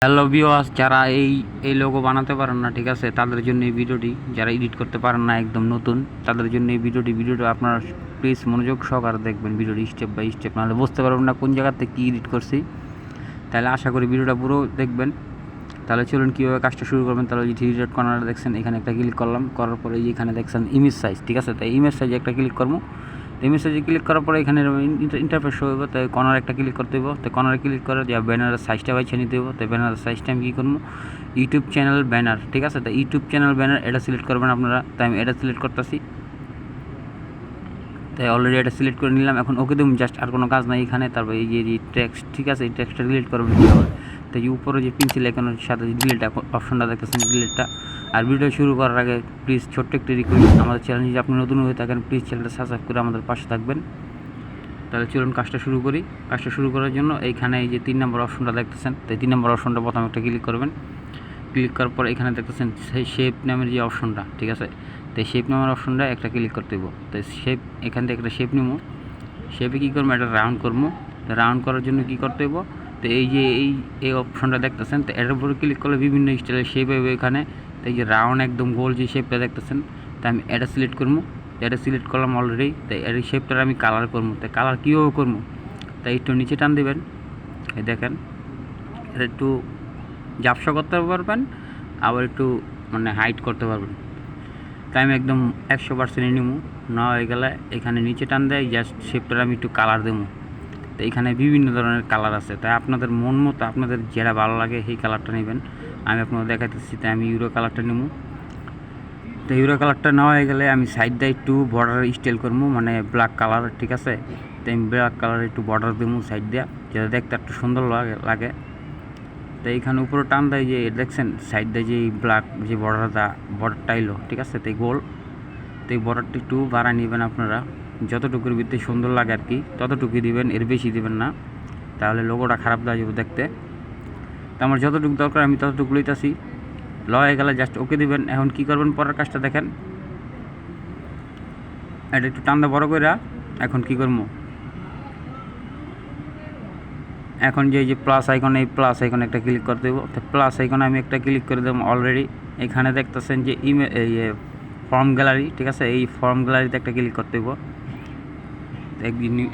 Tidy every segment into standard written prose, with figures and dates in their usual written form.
Hello viewers, যারা এই logo বানাতে পারেন না, ঠিক আছে, তাদের জন্য এই ভিডিওটি, যারা এডিট করতে পারেন না, একদম নতুন, তাদের জন্য এই ভিডিওটি আপনারা প্লিজ মনোযোগ সহকারে দেখবেন ভিডিওটি স্টেপ বাই স্টেপ, নাহলে বুঝতে পারবেন না কোন জায়গাতে কী এডিট করছি। তাহলে আশা করি ভিডিওটা পুরো দেখবেন। তাহলে চলুন কীভাবে কাজটা শুরু করবেন। তাহলে যে থ্রি ডট কর্নার দেখছেন, এখানে একটা ক্লিক করলাম, করার পরে এখানে দেখছেন ইমেজ সাইজ, ঠিক আছে, তাই ইমেজ সাইজে একটা ক্লিক করবো। তো ইমেজ সাইজে ক্লিক করার পরে এখানে ইন্টারফেস শো হইব, তাই কর্নার একটা ক্লিক করতে হইব। তো কর্নারে ক্লিক করে যা ব্যানারের সাইজটা বাইছে নিতে হইব। তো ব্যানারের সাইজটা আমি কী করবো, ইউটিউব চ্যানেল ব্যানার, ঠিক আছে, তো ইউটিউব চ্যানেল ব্যানার এটা সিলেক্ট করবেন আপনারা। তাই আমি এটা সিলেক্ট করতেছি, তাই অলরেডি এটা সিলেক্ট করে নিলাম। এখন ওকে দেবো, জাস্ট আর কোনো কাজ নাই এখানে। তারপর এই যে টেক্সট, ঠিক আছে, এই টেক্সটটা ডিলিট করবেন কীভাবে। তো এই উপরে যে পেন্সিল আইকনের সাথে ডিলিট অপশনটা দেখতেছেন, ডিলিটটা। আর ভিডিও শুরু করার আগে প্লিজ ছোট্ট একটি রিকোয়েস্ট, আমাদের চ্যানেল যদি আপনি নতুন হয়ে থাকেন, প্লিজ চ্যানেলটা সাবস্ক্রাইব করে আমাদের পাশে থাকবেন। তাহলে চলুন কাজটা শুরু করি। কাজটা শুরু করার জন্য এইখানে এই যে 3 নম্বর অপশনটা দেখতেছেন, তো 3 নম্বর অপশনটা প্রথমে একটা ক্লিক করবেন। ক্লিক করার পর এখানে দেখতেছেন সেই শেপ নামের যে অপশনটা, ঠিক আছে, তো শেপ নামের অপশনটা একটা ক্লিক করতে দেবো। তো শেপ, এখান থেকে একটা শেপ নিবো। শেপে কী করবো, একটা রাউন্ড করবো। তো রাউন্ড করার জন্য কী করতে দেবো, তো এই যে এই অপশনটা দেখতেছেন, তো এটার উপরে ক্লিক করলে বিভিন্ন স্টাইলের শেপ হবে এখানে। তো এই যে রাউন্ড একদম গোল যে শেপটা দেখতেছেন, তো আমি এটা সিলেক্ট করবো। এটা সিলেক্ট করলাম অলরেডি। তো এর শেপটা আমি কালার করবো। তো কালার কীভাবে করবো, তাই একটু নিচে টান দেবেন। এই দেখেন, এটা একটু ঝাপসা করতে পারবেন, আবার একটু মানে হাইট করতে পারবেন। তাই আমি একদম 100% নিবো। না হয়ে গেলে এখানে নিচে টান দেয়, জাস্ট শেপটার আমি একটু কালার দেবো। তো এখানে বিভিন্ন ধরনের কালার আছে, তাই আপনাদের মন মতো আপনাদের যেটা ভালো লাগে সেই কালারটা নেবেন। আমি আপনাদের দেখাতেছি, তাই আমি ইউরো কালারটা নেবো। তো ইউরো কালারটা নেওয়া হয়ে গেলে আমি সাইড দিয়ে একটু বর্ডার স্টাইল করবো, মানে ব্ল্যাক কালার, ঠিক আছে, তো আমি ব্ল্যাক কালার একটু বর্ডার দেবো সাইড দিয়ে, যেটা দেখতে একটু সুন্দর লাগে। তো এইখানে উপরে টান দেয় যে দেখছেন সাইড দিয়ে যে ব্ল্যাক যে বর্ডারটা এলো, ঠিক আছে, তো গোল। তো এই বর্ডারটা একটু বাড়ায় নেবেন আপনারা, যতটুকুর ভিতরে সুন্দর লাগে আর কি ততটুকুই দিবেন, এর বেশি দিবেন না, তাহলে লোগোটা খারাপ হয়ে যাবে দেখতে। তো আমার যতটুকু দরকার আমি ততটুকু লইতাছি। হয়ে গেলে জাস্ট ওকে দিবেন। এখন কি করবেন, পরের কাজটা দেখেন, এটা একটু টান্দা বড় করে। এখন কি করবো, এখন যে প্লাস আইকন, এই প্লাস আইকনে একটা ক্লিক করে দেবো। তো প্লাস আইকনে আমি একটা ক্লিক করে দেবো অলরেডি। এখানে দেখতেছেন যে এই ফর্ম গ্যালারি, ঠিক আছে, এই ফর্ম গ্যালারিতে একটা ক্লিক করতে দেবো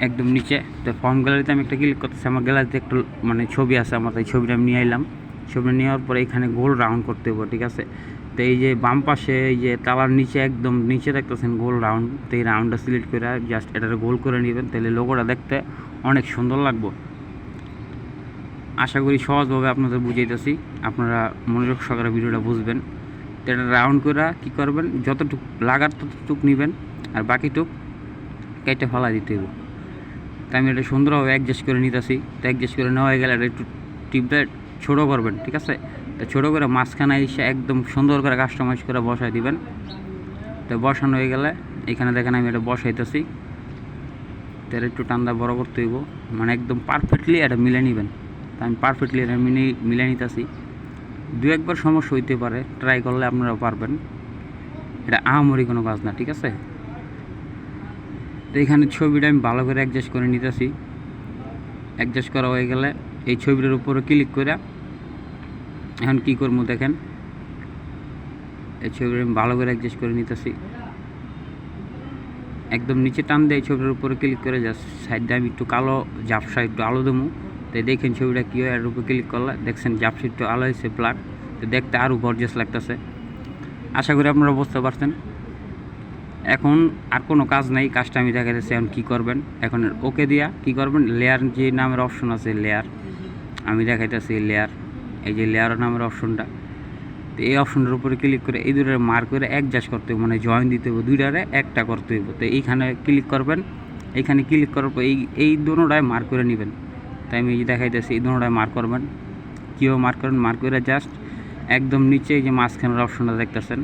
একদম নিচে। তো ফর্ম গ্যালারিতে আমি একটা ক্লিক করতেছি, আমার গ্যালারিতে একটু মানে ছবি আছে আমার, এই ছবিটা আমি নিয়ে এলাম। ছবিটা নেওয়ার পরে এখানে গোল রাউন্ড করতে দেবো, ঠিক আছে। তো এই যে বাম পাশে এই যে তালার নিচে একদম নিচে দেখতেছেন গোল রাউন্ড, তো এই রাউন্ডটা সিলেক্ট করে জাস্ট এটার গোল করে নেবেন, তাহলে লোগোটা দেখতে অনেক সুন্দর লাগবে। আশা করি সহজভাবে আপনাদের বুঝাইতেছি, আপনারা মনোযোগ সহকারে ভিডিওটা বুঝবেন। তো এটা রাউন্ড করে কী করবেন, যতটুক লাগার ততটুক নেবেন, আর বাকিটুক কেটে ফেলা দিতে হবে। তাই আমি এটা সুন্দরভাবে অ্যাডজাস্ট করে নিতেছি। তো অ্যাডজাস্ট করে নেওয়া হয়ে গেলে এটা একটু টিপটা ছোটো করবেন, ঠিক আছে, তো ছোটো করে মাঝখানে এসে একদম সুন্দর করে কাস্টমাইজ করে বসাই দিবেন। তো বসানো হয়ে গেলে এখানে দেখেন আমি এটা বসাইতেছি। তো এটা একটু টান্দা বড় করতে হইব, মানে একদম পারফেক্টলি এটা মিলে নেবেন। তো আমি পারফেক্টলি এটা মিলে নিতেছি। দু একবার সমস্যা হইতে পারে, ট্রাই করলে আপনারা পারবেন, এটা আহামরি কোনো কাজ না, ঠিক আছে। তো এখানে ছবিটা আমি ভালো করে অ্যাডজাস্ট করে নিতেছি। অ্যাডজাস্ট করা হয়ে গেলে এই ছবিটার উপরে ক্লিক করে এখন কী করবো দেখেন, এই ছবিটা আমি ভালো করে অ্যাডজাস্ট করে নিতেছি। একদম নিচে টান দিয়ে এই ছবিটার উপরে ক্লিক করে জাস্ট সাইড দিয়ে আমি একটু কালো ঝাপসা একটু আলো দেবো। তো দেখেন ছবিটা কী হয়, এর উপরে ক্লিক করলে দেখছেন ঝাপসা একটু আলো হয়েছে ব্ল্যাক, তো দেখতে আরও গর্জিয়াস লাগতেছে। আশা করি আপনারা বুঝতে পারছেন। এখন আর কোনো কাজ নাই, কাজটা আমি দেখাইতেছি। এখন কী করবেন, এখন ওকে দিয়া কী করবেন, লেয়ার যে নামের অপশন আছে লেয়ার, আমি দেখাইতেছি লেয়ার, এই যে লেয়ার নামের অপশনটা। তো এই অপশনটার উপরে ক্লিক করে এই দুটারে মার্ক করে অ্যাডজাস্ট করতে হবে, মানে জয়েন দিতে হবে, দুইটারে একটা করতে হবে। তো এইখানে ক্লিক করবেন, এইখানে ক্লিক করার পর এই দুটোটায় মার্ক করে নেবেন। তাই আমি এই দেখাইতেছি, এই দুটোটায় মার্ক করবেন। কীভাবে মার্ক করবেন, মার্ক করে জাস্ট একদম নিচে এই যে মাঝখানের অপশনটা দেখতেছেন,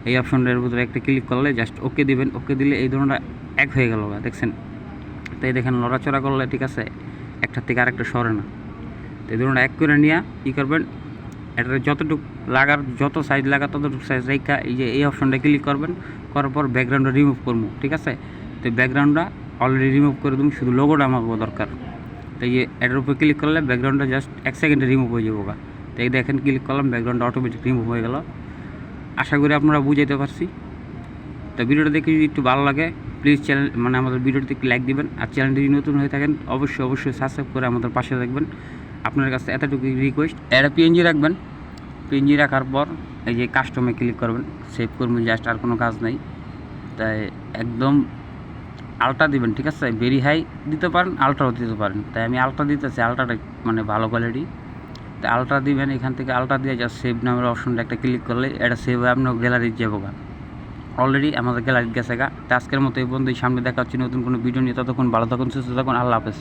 এই অপশনটার ভিতরে একটা ক্লিক করলে জাস্ট ওকে দিবেন। ওকে দিলে এই দুটোটা এক হয়ে গেল, দেখছেন। তাই দেখেন লড়াচড়া করলে, ঠিক আছে, একটা থেকে আরেকটা সরে না। তো এই দুটোটা এক করে নিয়ে কী করবেন, এটার যতটুকু লাগার যত সাইজ লাগা ততটুকু সাইজ রেখা এই যে এই অপশনটা ক্লিক করবেন। করার পর ব্যাকগ্রাউন্ডটা রিমুভ করবো, ঠিক আছে। তো ব্যাকগ্রাউন্ডটা অলরেডি রিমুভ করে দেবো, শুধু লোগোটা আমার দরকার। তো এই যে এটার উপর ক্লিক করলে ব্যাকগ্রাউন্ডটা জাস্ট 1 সেকেন্ডে রিমুভ হয়ে যাবো। তো এই দেখেন ক্লিক করলাম, ব্যাকগ্রাউন্ড অটোমেটিক রিমুভ হয়ে গেল। আশা করি আপনারা বুঝাইতে পারছি। তো ভিডিওটা দেখে যদি একটু ভালো লাগে প্লিজ চ্যানেল আমাদের ভিডিওটিতে একটু লাইক দিবেন, আর চ্যানেলটি যদি নতুন হয়ে থাকেন অবশ্যই সাবস্ক্রাইব করে আমাদের পাশে থাকবেন। আপনার কাছে এতটুকু রিকোয়েস্ট, একটা পিএনজি রাখবেন। পিএনজি রাখার পর এই যে কাস্টমে ক্লিক করবেন, সেভ করবেন, জাস্ট আর কোনো কাজ নাই। তাই একদম আলট্রা দিবেন, ঠিক আছে? ভেরি হাই দিতে পারেন, আলট্রাও দিতে পারেন। তাই আমি আলট্রা দিতেছি, আলট্রাটা ভালো কোয়ালিটি। তো আলট্রা দিবেন, এখান থেকে আলট্রা দিয়ে জাস্ট সেভ নামের অপশনটা একটা ক্লিক করলে এটা সেভ হয়ে আপনার গ্যালারিতে যাবো। অলরেডি আমাদের গ্যালারি গেছে গা। তো আজকের মতো এই পর্যন্তই, সামনে দেখা হচ্ছে নতুন কোনো ভিডিও নিয়ে। ততক্ষণ ভালো থাকুন, সুস্থ থাকুন, আল্লাহ হাফেজ।